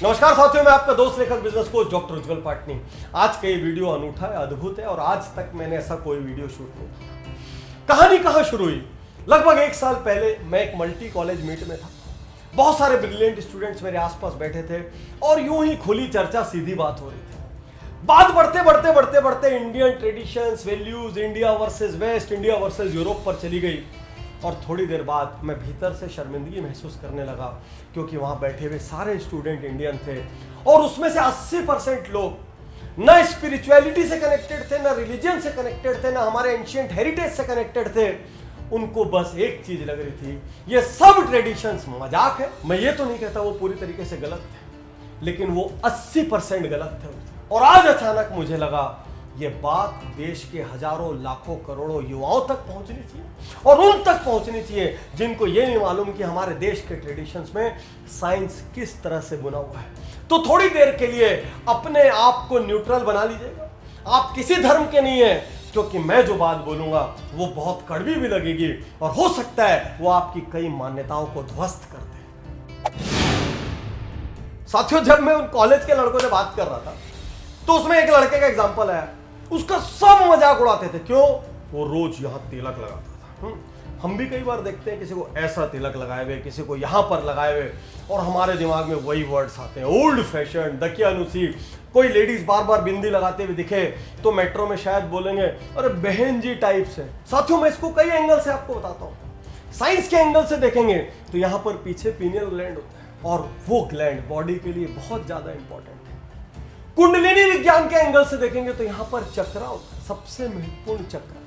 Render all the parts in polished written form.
नमस्कार साथियों, मैं आपका दोस्त लेखक बिजनेस कोच डॉक्टर उज्जवल पाटनी। आज का ये वीडियो अनूठा है, अद्भुत है और आज तक मैंने ऐसा कोई वीडियो शूट नहीं किया। कहानी कहां शुरू हुई? लगभग 1 साल पहले मैं एक मल्टी कॉलेज मीट में था। बहुत सारे ब्रिलियंट स्टूडेंट्स मेरे आसपास बैठे थे और यूं ही खुली चर्चा, सीधी बात हो रही थी। बात बढ़ते Indian traditions, values, India versus West, India versus Europe पर चली गई। और थोड़ी देर बाद मैं भीतर से शर्मिंदगी महसूस करने लगा, क्योंकि वहां बैठे हुए सारे स्टूडेंट इंडियन थे और उसमें से 80% लोग ना स्पिरिचुअलिटी से कनेक्टेड थे, ना रिलीजन से कनेक्टेड थे, ना हमारे एंशिएंट हेरिटेज से कनेक्टेड थे। उनको बस एक चीज लग रही थी, ये सब ट्रेडिशंस मजाक है। मैं ये तो नहीं कहता वो पूरी तरीके से गलत थे, लेकिन वो 80% गलत थे। और आज अचानक मुझे लगा ये बात देश के हजारों लाखों करोड़ों युवाओं तक पहुंचनी चाहिए और उन तक पहुंचनी चाहिए जिनको ये नहीं मालूम कि हमारे देश के ट्रेडिशंस में साइंस किस तरह से बुना हुआ है। तो थोड़ी देर के लिए अपने आप को न्यूट्रल बना लीजिएगा। आप किसी धर्म के नहीं है, क्योंकि मैं जो बात बोलूंगा वो बहुत कड़वी भी लगेगी और हो सकता है वो आपकी कई मान्यताओं को ध्वस्त कर दे। साथियों, जब मैं उन कॉलेज के लड़कों से बात कर रहा था तो उसमें एक लड़के का एग्जांपल आया। उसका सब मजाक उड़ाते थे। क्यों? वो रोज यहां तिलक लगाता था। हम भी कई बार देखते हैं किसी को ऐसा तिलक लगाए हुए, किसी को यहां पर लगाए हुए, और हमारे दिमाग में वही वर्ड्स आते हैं, ओल्ड फैशन, दकियानुसी। कोई लेडीज बार बार बिंदी लगाते हुए दिखे तो मेट्रो में शायद बोलेंगे अरे बहन जी टाइप से। साथियों, मैं इसको कई एंगल से आपको बताता हूं। साइंस के एंगल से देखेंगे तो यहां पर पीछे पीनियल ग्लैंड होता है और वो ग्लैंड बॉडी के लिए बहुत ज्यादा इंपॉर्टेंट है। कुंडलिनी विज्ञान के एंगल से देखेंगे तो यहां पर चक्रा होता है, सबसे महत्वपूर्ण चक्र।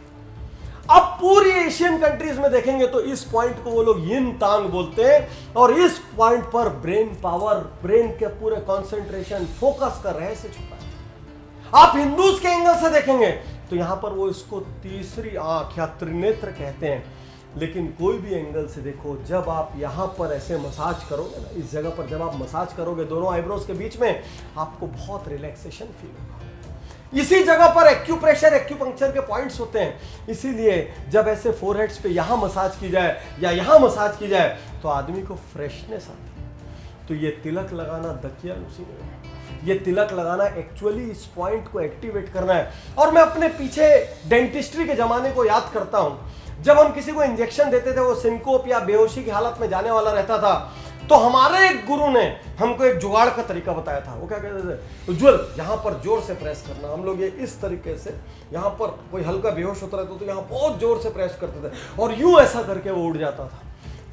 अब पूरी एशियन कंट्रीज में देखेंगे तो इस पॉइंट को वो लोग यिन तांग बोलते हैं और इस पॉइंट पर ब्रेन पावर, ब्रेन के पूरे कंसंट्रेशन, फोकस का रहस्य छुपा है। आप हिंदूज के एंगल से देखेंगे तो यहां पर वो इसको तीसरी आंख या त्रिनेत्र कहते हैं। लेकिन कोई भी एंगल से देखो, जब आप यहां पर ऐसे मसाज करोगे ना, इस जगह पर जब आप मसाज करोगे दोनों आईब्रोज के बीच में, आपको बहुत रिलैक्सेशन फील होगा। इसी जगह पर एक्यूप्रेशर, एक्यूपंक्चर के पॉइंट्स होते हैं। इसीलिए जब ऐसे फोरहेड्स पे यहां मसाज की जाए या यहां मसाज की जाए तो आदमी को फ्रेशनेस आती है। तो ये तिलक लगाना दकियानुसी नहीं है, ये तिलक लगाना एक्चुअली इस पॉइंट को एक्टिवेट करना है। और मैं अपने पीछे डेंटिस्ट्री के जमाने को याद करता हूं। जब हम किसी को इंजेक्शन देते थे, वो सिंकोप या बेहोशी की हालत में जाने वाला रहता था, तो हमारे एक गुरु ने हमको एक जुगाड़ का तरीका बताया था। वो क्या कहते थे? उज्जवल, यहां पर जोर से प्रेस करना। हम लोग ये इस तरीके से, यहां पर कोई हल्का बेहोश होता रहता तो यहां बहुत जोर से प्रेस करते थे और यूं ऐसा करके वो उड़ जाता था।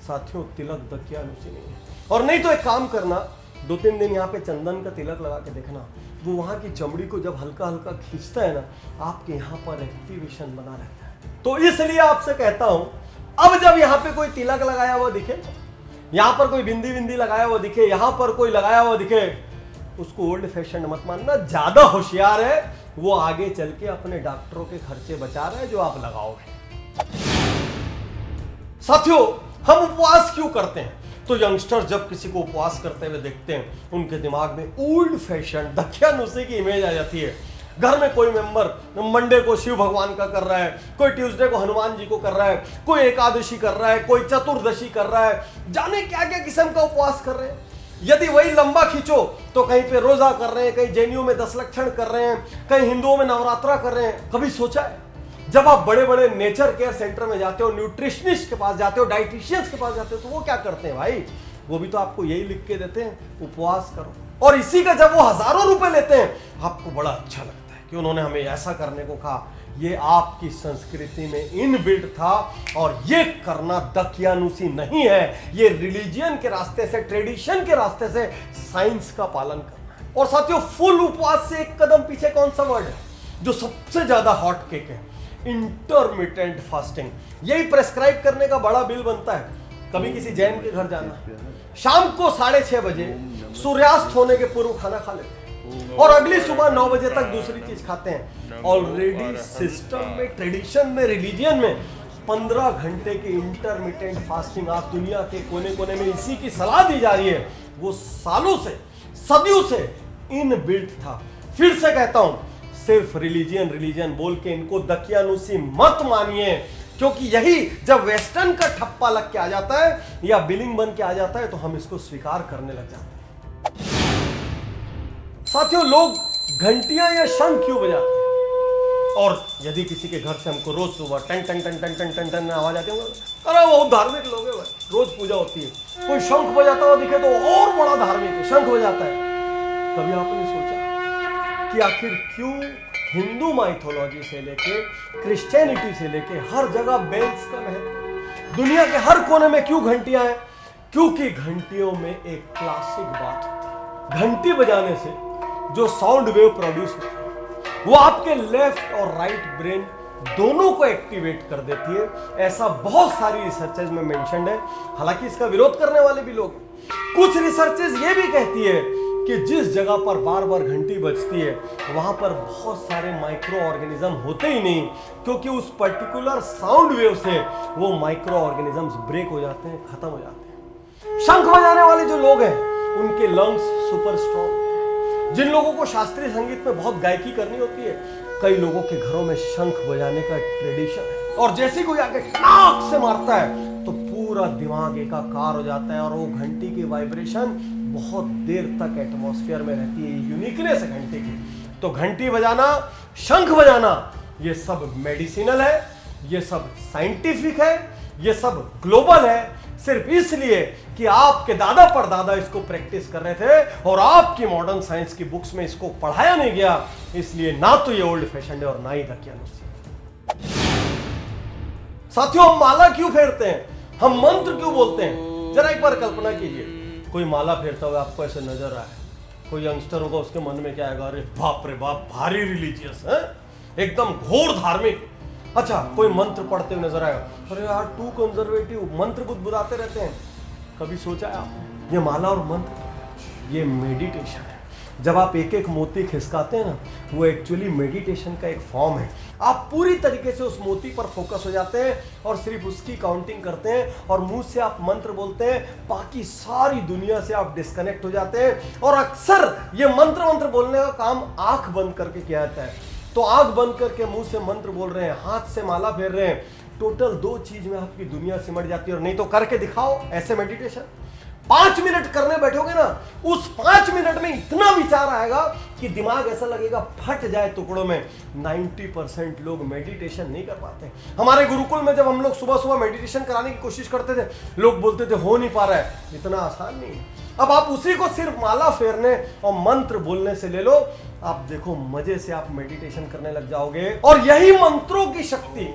साथियों, तिलक दकियानुसी नहीं है। और नहीं तो एक काम करना, 2-3 दिन यहाँ पे चंदन का तिलक लगा के देखना, वो वहां की चमड़ी को जब हल्का हल्का खींचता है ना, आपके यहाँ पर एक्टिवेशन बना रहता है। तो इसलिए आपसे कहता हूं, अब जब यहां पे कोई तिलक लगाया हुआ दिखे, यहां पर कोई बिंदी बिंदी लगाया हुआ दिखे, यहां पर कोई लगाया हुआ दिखे, उसको ओल्ड फैशन मत मानना। ज्यादा होशियार है वो, आगे चल के अपने डॉक्टरों के खर्चे बचा रहा है जो आप लगाओगे। साथियों, हम उपवास क्यों करते हैं? तो यंगस्टर जब किसी को उपवास करते हुए देखते हैं, उनके दिमाग में ओल्ड फैशन दकियानुसी की इमेज आ जाती है। घर में कोई मेंबर मंडे को शिव भगवान का कर रहा है, कोई ट्यूसडे को हनुमान जी को कर रहा है, कोई एकादशी कर रहा है, कोई चतुर्दशी कर रहा है, जाने क्या क्या किस्म का उपवास कर रहे हैं। यदि वही लंबा खींचो तो कहीं पे रोजा कर रहे हैं, कहीं जैनियों में 10 लक्षण कर रहे हैं, कहीं हिंदुओं में नवरात्रा कर रहे हैं। कभी सोचा है जब आप बड़े बड़े नेचर केयर सेंटर में जाते हो, न्यूट्रिशनिस्ट के पास जाते हो, डाइटिशियंस के पास जाते हो, तो वो क्या करते हैं भाई? वो भी तो आपको यही लिख के देते हैं, उपवास करो। और इसी का जब वो हजारों रुपए लेते हैं, आपको बड़ा अच्छा लगता है कि उन्होंने हमें ऐसा करने को कहा। ये आपकी संस्कृति में इनबिल्ट था और ये करना दकियानुसी नहीं है। ये रिलीजियन के रास्ते से, ट्रेडिशन के रास्ते से साइंस का पालन करना है। और साथियों, फुल उपवास से एक कदम पीछे कौन सा वर्ड है जो सबसे ज्यादा हॉट केक है? Intermittent fasting. यही प्रेस्क्राइब करने का बड़ा बिल बनता है। कभी किसी जैन के घर जाना, शाम को 6:30 बजे सूर्यास्त होने के पूर्व खाना खा लेते हैं और अगली सुबह 9 बजे तक दूसरी चीज खाते हैं। ऑलरेडी सिस्टम में, ट्रेडिशन में, रिलीजियन में 15 घंटे की इंटरमिटेंट फास्टिंग आप दुनिया के कोने कोने में इसी की सलाह दी जा रही है। वो सालों से, सदियों से इनबिल्ट था। फिर से कहता हूं, सिर्फ रिलीजन बोल के इनको दकियानुसी मत मानिए, क्योंकि यही जब वेस्टर्न का ठप्पा लग के आ जाता है या बिलिंग बन के आ जाता है तो हम इसको स्वीकार करने लग जाते हैं। साथियों, लोग घंटियां या शंख क्यों बजाते हैं? और यदि किसी के घर से हमको रोज सुबह टन टन टन टन टन टन टन आवाज आती है, अरे वो धार्मिक लोग हैं, रोज पूजा होती है, कोई शंख बजाता हुआ दिखे तो और बड़ा धार्मिक है, शंख बजाता है। कभी आपने सोचा कि आखिर क्यों हिंदू माइथोलॉजी से लेके क्रिश्चियनिटी से लेके हर जगह बेल्स का महत्व, दुनिया के हर कोने में क्यों घंटियां हैं? क्योंकि घंटियों में एक क्लासिक बात होती है, घंटी बजाने से जो साउंड वेव प्रोड्यूस होती है वो आपके लेफ्ट और राइट ब्रेन दोनों को एक्टिवेट कर देती है। ऐसा बहुत सारी रिसर्चेज में मेंशन्ड है, हालांकि इसका विरोध करने वाले भी लोग। कुछ रिसर्चेज ये भी कहती है कि जिस जगह पर बार बार घंटी बजती है वहां पर बहुत सारे माइक्रो ऑर्गेनिज्म होते ही नहीं, क्योंकि उस पर्टिकुलर साउंड वेव से वो माइक्रो ऑर्गेनिजम्स ब्रेक हो जाते हैं, खत्म हो जाते हैं। शंख बजाने वाले जो लोग हैं उनके लंग्स सुपर स्ट्रॉन्ग। जिन लोगों को शास्त्रीय संगीत में बहुत गायकी करनी होती है, कई लोगों के घरों में शंख बजाने का ट्रेडिशन है, और जैसे कोई आके टाक से मारता है तो पूरा दिमाग एकाकार हो जाता है और वो घंटी की वाइब्रेशन बहुत देर तक एटमॉस्फेयर में रहती है। यूनिकनेस है घंटी की। तो घंटी बजाना, शंख बजाना, ये सब मेडिसिनल है, ये सब साइंटिफिक है, ये सब ग्लोबल है, सिर्फ इसलिए कि आपके दादा परदादा इसको प्रैक्टिस कर रहे थे और आपकी मॉडर्न साइंस की बुक्स में इसको पढ़ाया नहीं गया, इसलिए ना तो ये ओल्ड फैशन है और ना ही दकियानुसी। साथियों, हम माला क्यों फेरते हैं? हम मंत्र क्यों बोलते हैं? जरा एक बार कल्पना कीजिए, कोई माला फेरता हुआ आपको ऐसे नजर आए, कोई यंगस्टर होगा, उसके मन में क्या आएगा? अरे बाप रे बाप, भारी रिलीजियस है, एकदम घोर धार्मिक। अच्छा, कोई मंत्र पढ़ते हुए नजर आएगा, अरे यार टू कंजर्वेटिव, मंत्र बुदबुदाते रहते हैं। कभी सोचा है आप, ये माला और मंत्र, ये मेडिटेशन है। जब आप एक एक मोती खिसकाते हैं ना, वो एक्चुअली मेडिटेशन का एक फॉर्म है। आप पूरी तरीके से उस मोती पर फोकस हो जाते हैं और सिर्फ उसकी काउंटिंग करते हैं और मुंह से आप मंत्र बोलते हैं, बाकी सारी दुनिया से आप डिस्कनेक्ट हो जाते हैं। और अक्सर ये मंत्र बोलने का काम आंख बंद करके किया जाता है। तो आंख बंद करके मुंह से मंत्र बोल रहे हैं, हाथ से माला फेर रहे हैं, टोटल 2 चीज में आपकी दुनिया सिमट जाती है। और नहीं तो करके दिखाओ ऐसे मेडिटेशन, 5 मिनट करने बैठोगे ना, उस 5 मिनट में इतना विचार आएगा कि दिमाग ऐसा लगेगा फट जाए टुकड़ों में। 90% लोग मेडिटेशन नहीं कर पाते। हमारे गुरुकुल में जब हम लोग सुबह सुबह मेडिटेशन कराने की कोशिश करते थे, लोग बोलते थे हो नहीं पा रहा है, इतना आसान नहीं है। अब आप उसी को सिर्फ माला फेरने और मंत्र बोलने से ले लो, आप देखो मजे से आप मेडिटेशन करने लग जाओगे। और यही मंत्रों की शक्ति,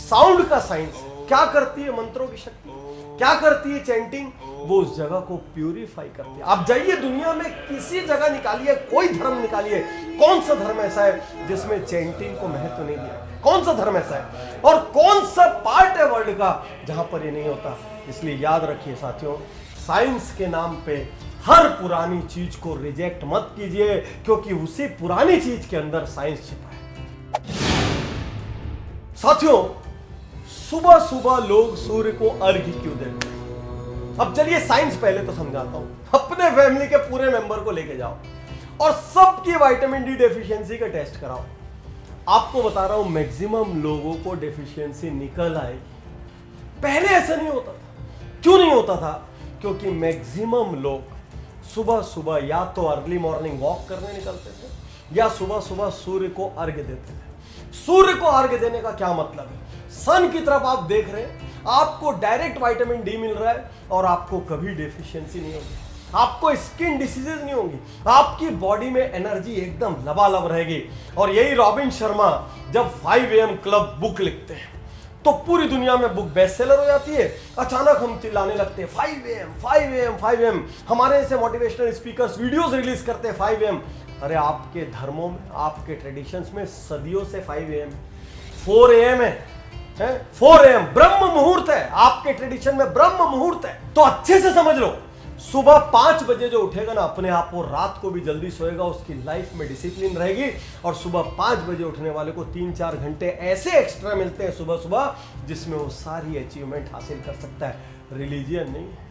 साउंड का साइंस क्या करती है? मंत्रों की शक्ति क्या करती है? चैंटिंग, वो उस जगह को प्यूरिफाई करती है। आप जाइए दुनिया में किसी जगह निकालिए, कोई धर्म निकालिए, कौन सा धर्म ऐसा है जिसमें चैंटिंग को महत्व नहीं दिया? कौन सा धर्म ऐसा है? और कौन सा पार्ट है वर्ल्ड का जहां पर ये नहीं होता? इसलिए याद रखिए साथियों, साइंस के नाम पे हर पुरानी चीज को रिजेक्ट मत कीजिए, क्योंकि उसी पुरानी चीज के अंदर साइंस छिपा है। साथियों, सुबह सुबह लोग सूर्य को अर्घ्य क्यों देते हैं? अब चलिए साइंस पहले तो समझाता हूं। अपने फैमिली के पूरे मेंबर को लेके जाओ और सबकी विटामिन डी डेफिशिएंसी का टेस्ट कराओ। आपको बता रहा हूं, मैक्सिमम लोगों को डेफिशिएंसी निकल आएगी। पहले ऐसा नहीं होता था। क्यों नहीं होता था? क्योंकि मैक्सिमम लोग सुबह सुबह या तो अर्ली मॉर्निंग वॉक करने निकलते थे या सुबह सुबह सूर्य को अर्घ्य देते थे। सूर्य को अर्घ्य देने का क्या मतलब है? सन की तरफ आप देख रहे हैं, आपको डायरेक्ट विटामिन डी मिल रहा है और आपको कभी डेफिशिएंसी नहीं होगी, आपको स्किन डिसीजेज नहीं होंगी, आपकी बॉडी में एनर्जी एकदम लबालब रहेगी। और यही रॉबिन शर्मा जब 5 AM क्लब बुक लिखते हैं तो पूरी दुनिया में बुक बेस्ट सेलर हो जाती है। अचानक हम चिल्लाने लगते हैं 5 AM, 5 AM, 5 AM। हमारे ऐसे मोटिवेशनल स्पीकर्स वीडियोस रिलीज करते हैं 5 AM। अरे आपके धर्मों में, आपके ट्रेडिशंस में सदियों से 5 AM, 4 AM है 4 AM ब्रह्म मुहूर्त है। आपके ट्रेडिशन में ब्रह्म मुहूर्त है। तो अच्छे से समझ लो, सुबह 5 बजे जो उठेगा ना, अपने आप वो रात को भी जल्दी सोएगा, उसकी लाइफ में डिसिप्लिन रहेगी। और सुबह 5 बजे उठने वाले को 3-4 घंटे ऐसे एक्स्ट्रा मिलते हैं सुबह सुबह, जिसमें वो सारी अचीवमेंट हासिल कर सकता है। रिलीजियन नहीं है,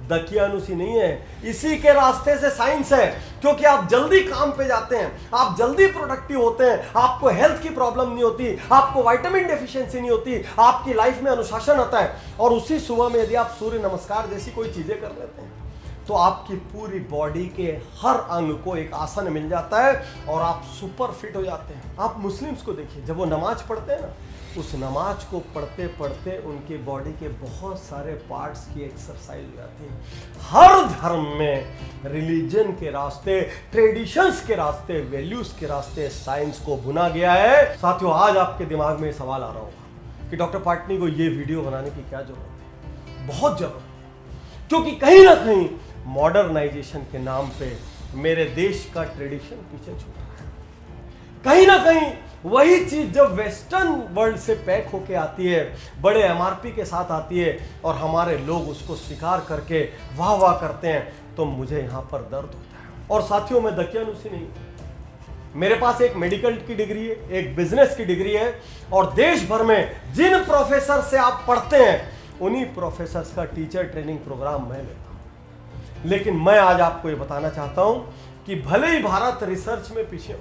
दकियानुसी नहीं है, इसी के रास्ते से साइंस है। क्योंकि आप जल्दी काम पे जाते हैं, आप जल्दी प्रोडक्टिव होते हैं, आपको हेल्थ की प्रॉब्लम नहीं होती, आपको विटामिन डेफिशिएंसी नहीं होती, आपकी लाइफ में अनुशासन आता है। और उसी सुबह में यदि आप सूर्य नमस्कार जैसी कोई चीजें कर लेते हैं तो आपकी पूरी बॉडी के हर अंग को एक आसन मिल जाता है और आप सुपर फिट हो जाते हैं। आप मुस्लिम्स को देखिए, जब वो नमाज पढ़ते हैं ना, उस नमाज को पढ़ते पढ़ते उनकी बॉडी के बहुत सारे पार्ट्स की एक्सरसाइज हो जाती है। हर धर्म में रिलीजन के रास्ते, ट्रेडिशंस के रास्ते, वैल्यूज के रास्ते साइंस को बुना गया है। साथियों, आज आपके दिमाग में सवाल आ रहा होगा कि डॉक्टर पाटनी को ये वीडियो बनाने की क्या जरूरत है? बहुत जरूरत है, क्योंकि कहीं ना कहीं मॉडर्नाइजेशन के नाम पे मेरे देश का ट्रेडिशन पीछे छूट रहा है। कहीं ना कहीं वही चीज जब वेस्टर्न वर्ल्ड से पैक होके आती है, बड़े एमआरपी के साथ आती है और हमारे लोग उसको स्वीकार करके वाह वाह करते हैं, तो मुझे यहां पर दर्द होता है। और साथियों, मैं दकियानुसी नहीं, मेरे पास एक मेडिकल की डिग्री है, एक बिजनेस की डिग्री है, और देश भर में जिन प्रोफेसर से आप पढ़ते हैं उन्हीं प्रोफेसर्स का टीचर ट्रेनिंग प्रोग्राम मैं लेता हूं। लेकिन मैं आज आपको ये बताना चाहता हूं कि भले ही भारत रिसर्च में पीछे हो,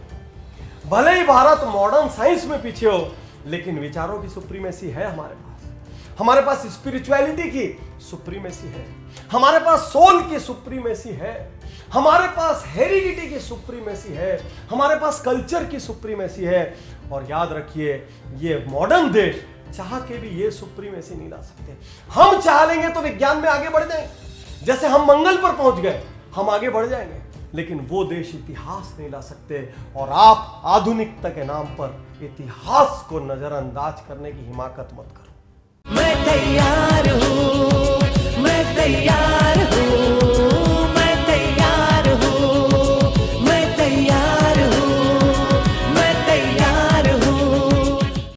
भले ही भारत मॉडर्न साइंस में पीछे हो, लेकिन विचारों की सुप्रीमेसी है हमारे पास। हमारे पास स्पिरिचुअलिटी की सुप्रीमेसी है, हमारे पास सोल की सुप्रीमेसी है, हमारे पास हेरिडिटी की सुप्रीमेसी है, हमारे पास कल्चर की सुप्रीमेसी है। और याद रखिए, ये मॉडर्न देश चाह के भी ये सुप्रीमेसी नहीं ला सकते। हम चाह लेंगे तो विज्ञान में आगे बढ़ जाएंगे, जैसे हम मंगल पर पहुंच गए, हम आगे बढ़ जाएंगे, लेकिन वो देश इतिहास नहीं ला सकते। और आप आधुनिकता के नाम पर इतिहास को नजरअंदाज करने की हिमाकत मत करो। मैं तैयार हूँ, मैं तैयार हूँ।